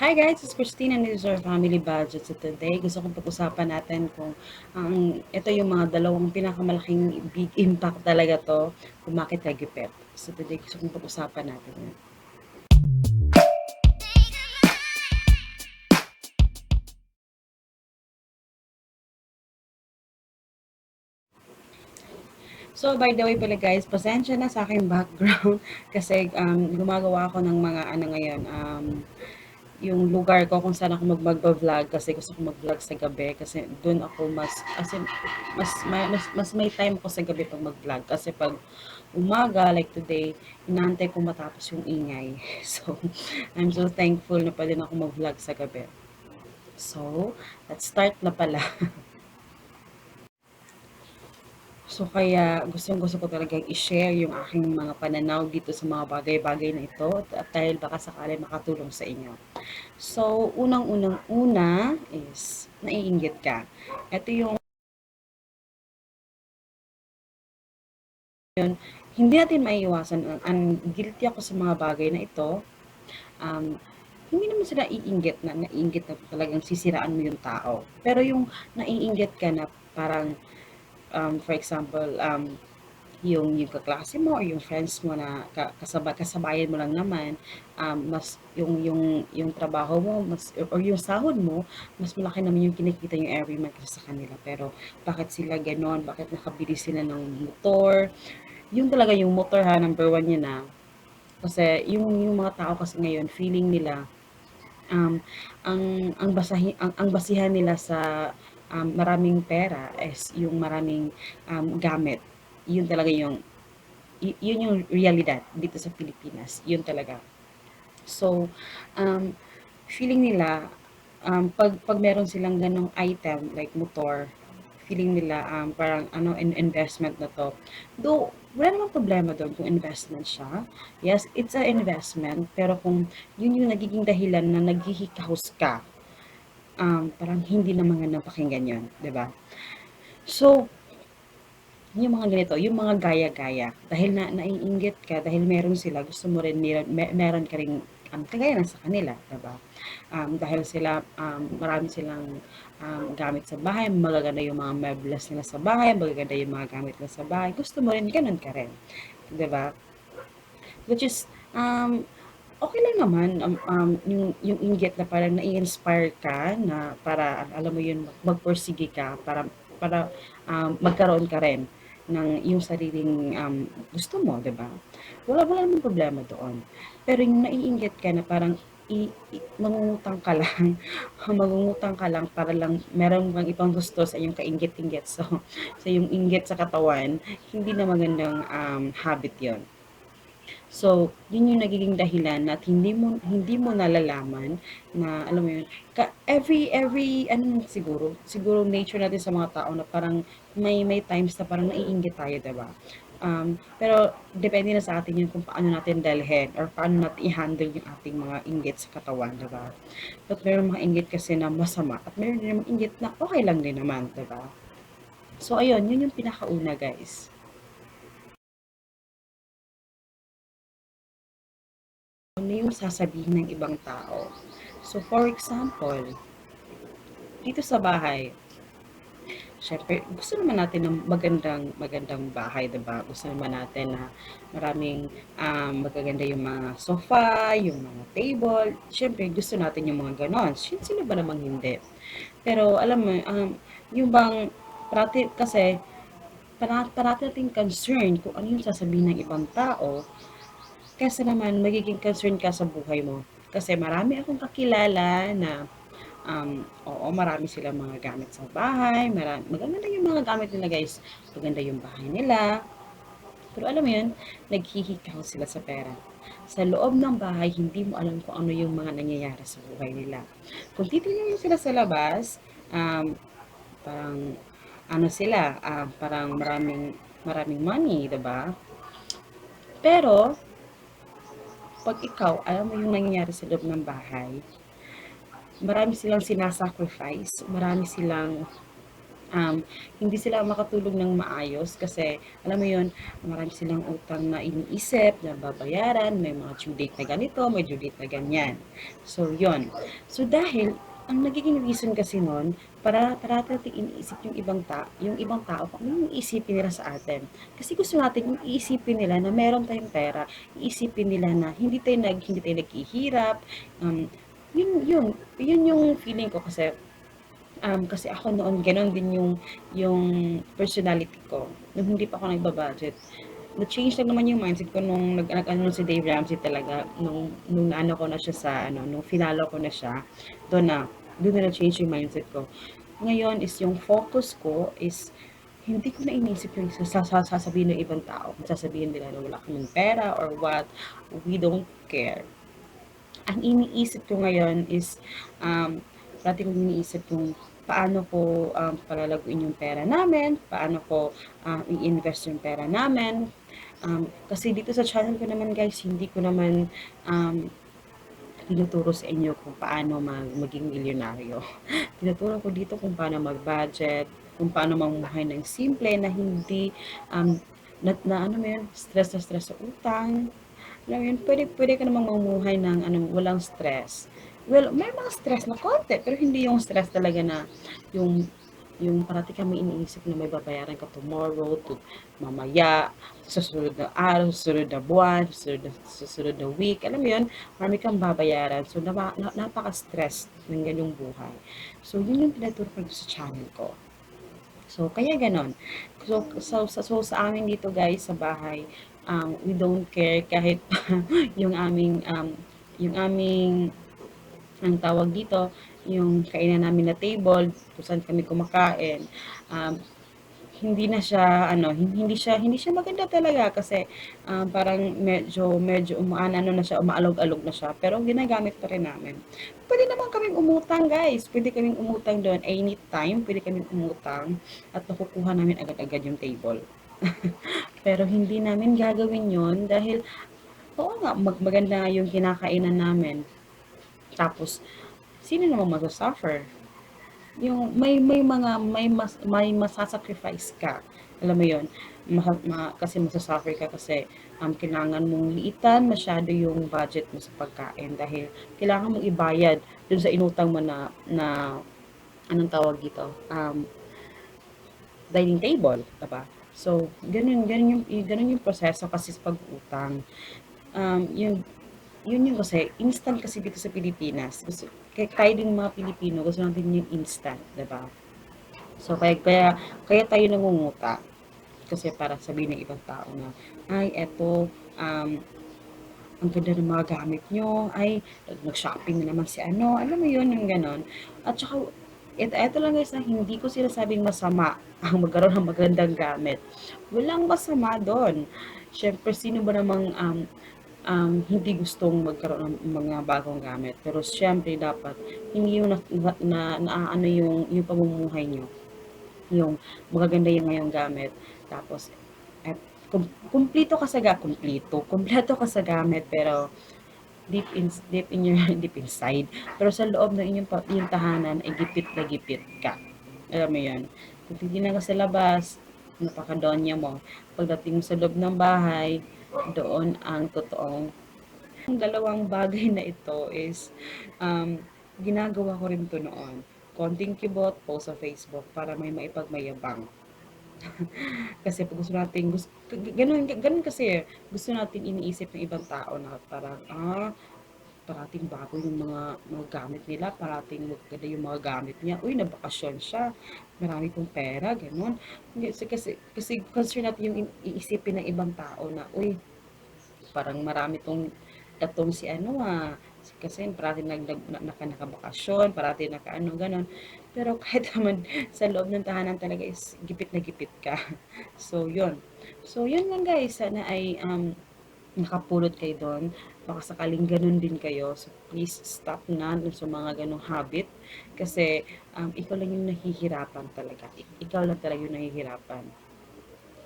Hi guys, it's Christine and this is our family budget. So today, gusto kong pag-usapan natin kung ito yung mga dalawang pinakamalaking big impact talaga to kung bakit nagipet. So today, gusto kong pag-usapan natin yun. So by the way pala guys, pasensya na sa aking background kasi gumagawa ako ng mga ano ngayon, yung lugar ko kung saan ako mag-vlog kasi gusto ko mag-vlog sa gabi kasi doon ako as in, mas may time ako sa gabi pag mag-vlog kasi pag umaga like today inaantay ko matapos yung ingay. So I'm so thankful na pwede na ako mag-vlog sa gabi. So let's start na pala. So kaya gustong-gusto ko talagang i-share yung aking mga pananaw dito sa mga bagay-bagay na ito at dahil baka sakali makatulong sa inyo. So, unang-una is naiinggit ka. Ito yung hindi natin maiiwasan. Ang guilty ako sa mga bagay na ito. Um, hindi naman sila naiinggit na talagang sisiraan mo yung tao. Pero yung naiinggit ka na parang, for example, yung kaklase mo or yung friends mo na kasabayan mo lang naman, mas yung trabaho mo mas or yung sahod mo mas malaki naman yung kinikita yung every month sa kanila, pero bakit sila ganon, bakit nakabili sila ng motor, yung talaga yung motor ha, number one yun na kasi yung mga tao kasi ngayon feeling nila, um, ang basihan nila sa maraming pera is yung maraming gamit. Yun talaga yung yun yung realidad dito sa Pilipinas. Yun talaga. So, um, feeling nila, pag meron silang ganong item, like motor, feeling nila, parang ano, investment na to. Though, wala namang problema doon kung investment siya. Yes, it's an investment. Pero kung yun yung nagiging dahilan na naghihikahos ka, parang hindi na magandang pakinggan yun, di ba? So, yung mga ganito, yung mga gaya-gaya, dahil naiinggit ka, dahil meron sila, gusto mo rin, meron ka rin kagaya ng sa kanila, diba? Dahil sila, marami silang gamit sa bahay, magaganda yung mga mebles nila sa bahay, magaganda yung mga gamit nila sa bahay, gusto mo rin, ganun ka rin, diba? Which is, okay lang naman, yung inggit na parang nai-inspire ka na para, alam mo yun, magpursige ka para magkaroon ka rin ng yung sariling gusto mo, 'di ba? Wala namang problema doon. Pero yung naiinggit ka na parang mangungutang ka lang, mangungutang ka lang para lang meron kang ibang gusto sa iyong kainggit-inggit. So, sa yung inggit sa katawan, hindi na magandang habit 'yon. So, yun yung nagiging dahilan at hindi mo nalalaman na alam mo yun, every ano siguro nature natin sa mga tao na parang may times na parang naiinggit tayo, 'di ba? Pero depende na sa atin yun kung paano natin dalhin or paano natin i-handle yung ating mga inggit sa katawan, 'di ba? At meron mga inggit kasi na masama at meron din namang inggit na okay lang din naman, 'di ba? So ayun, yun yung pinakauna, guys. Ano yung sasabihin ng ibang tao. So, for example, dito sa bahay, syempre, gusto naman natin ng magandang bahay, diba? Gusto naman natin na maraming magaganda yung mga sofa, yung mga table. Syempre, gusto natin yung mga ganon. Sino ba namang hindi? Pero, alam mo, yung bang, kasi, parati natin concern kung ano yung sasabihin ng ibang tao, kasi naman magiging concern ka sa buhay mo. Kasi marami akong kakilala na oo, marami silang mga gamit sa bahay, magaganda yung mga gamit nila guys, maganda yung bahay nila. Pero alam mo yun, naghihikaw sila sa pera. Sa loob ng bahay, hindi mo alam kung ano yung mga nangyayari sa buhay nila. Kung titingnan mo sila sa labas, parang ano sila, parang maraming money, 'di ba? Pero pag ikaw, alam mo yung nangyayari sa loob ng bahay, marami silang sinasacrifice, marami silang hindi sila makatulog ng maayos kasi alam mo yun, marami silang utang na iniisip na babayaran, may mga due date na ganito, may due date na ganyan. So, yun. So, dahil ang nagiging reason kasi nun, para parati iniisip yung ibang tao kung ano yung iisipin nila sa atin. Kasi gusto natin yung iisipin nila na meron tayong pera, iisipin nila na hindi tayo naghihirap. Um, yun yung feeling ko kasi ako noon gano'n din yung personality ko nung hindi pa ako nagba-budget. Na-change lang naman yung mindset ko nung nag-ano si Dave Ramsey talaga nung ano ko na siya sa ano, nung finalo ko na siya. Doon na doon na na-change yung mindset ko. Ngayon is yung focus ko is hindi ko na inisip yung sasabihin ng ibang tao. Sasabihin nila na wala kaming pera or what. We don't care. Ang iniisip ko ngayon is, dati kong iniisip kung paano ko palalaguin yung pera namin, paano ko i-invest yung pera namin. Kasi dito sa channel ko naman guys, hindi ko naman um, tinuturo sa inyo kung paano maging milyonaryo. Tinuturo ko dito kung paano mag-budget, kung paano mamuhay ng simple na hindi ano mo yun, stress na stress sa utang. Alam mo yun, pwede ka namang mamuhay ng walang stress. Well, may mga stress na konti, pero hindi yung stress talaga na yung parati kami iniisip na may babayaran ka tomorrow, mamaya, sa susunod na araw, sa susunod na buwan, sa susunod na week. Alam mo yun, marami kang babayaran. So, napaka-stress ng ganyong buhay. So, yun yung tinaturo ko sa channel ko. So, kaya ganon. So, sa amin dito guys, sa bahay, we don't care kahit yung aming ang tawag dito, yung kainan namin na table, kung saan kami kumakain, um, hindi siya maganda talaga kasi parang medyo umaalog-alog na siya, pero ginagamit pa rin namin. Pwede naman kaming umutang, guys. Pwede kaming umutang doon anytime, pwede kaming umutang at nakukuha namin agad-agad yung table. Pero hindi namin gagawin yon dahil oo nga, maganda yung kinakainan namin. Tapos, sino naman magsasuffer? Yung may masa-sacrifice ka. Alam mo 'yon, kasi masa-suffer ka kasi kailangan mong liitan masyado yung budget mo sa pagkain dahil kailangan mong ibayad dun sa inutang mo na anong tawag dito, dining table, 'di ba? So, ganun yung proseso kasi sa pag-utang. Yung yun yung kasi instant kasi dito sa Pilipinas. Kaya tayo din mga Pilipino, gusto natin yung instant, 'di ba? So kaya tayo nangunguta kasi para sabihin ng ibang tao na ay eto ang ganda ng mga gamit nyo, ay nag-shopping na naman si ano, alam mo yun, yung ganon. At saka, ito lang guys na hindi ko sinasabing masama ang magkaroon ng magandang gamit. Walang masama doon. Siyempre, sino ba namang hindi gustong magkaroon ng mga bagong gamit. Pero siyempre dapat hindi yung ano yung pamumuhay nyo. Yung magaganda yung ngayong gamit. Tapos, at kumpleto ka sa gamit pero deep in your deep inside. Pero sa loob ng inyong tahanan ay gipit na gipit ka. Alam mo 'yan. Kung titingnan ka sa labas, napakadonya mo. Pagdating mo sa loob ng bahay, doon ang totoong ang dalawang bagay na ito is ginagawa ko rin to noon. Konting kibot, post sa Facebook para may maipagmayabang. Kasi pag gusto natin, ganun kasi gusto natin iniisip ng ibang tao na parang, parating bago yung mga gamit nila, parating maganda yung mga gamit niya, uy, nabakasyon siya, marami pong pera, ganun. Kasi concern natin yung iisipin ng ibang tao na, uy, parang marami datong si ano kasi parati nakabakasyon, parati nakaano, ganon. Pero kahit naman sa loob ng tahanan talaga is gipit na gipit ka. So, yun. So, yun lang guys. Sana ay nakapulot kayo doon. Baka sakaling ganun din kayo. So, please stop na sa mga ganong habit. Kasi ikaw lang yung nahihirapan talaga. Ikaw lang talaga yung nahihirapan.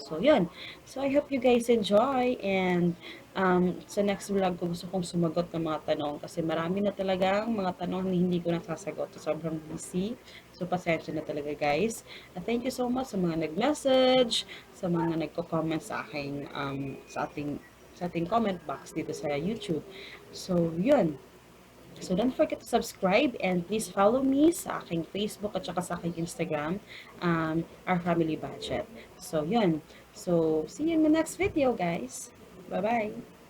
So, yun. So, I hope you guys enjoy and sa next vlog ko gusto kong sumagot ng mga tanong kasi marami na talagang mga tanong na hindi ko nasasagot. So, sobrang busy. So, pasensya na talaga guys. Thank you so much sa mga nag-message, sa mga nagko-comment sa aking sa ating comment box dito sa YouTube. So, yun. So don't forget to subscribe and please follow me sa aking Facebook at saka sa aking Instagram, Our Family Budget. So yun. So see you in the next video guys. Bye-bye.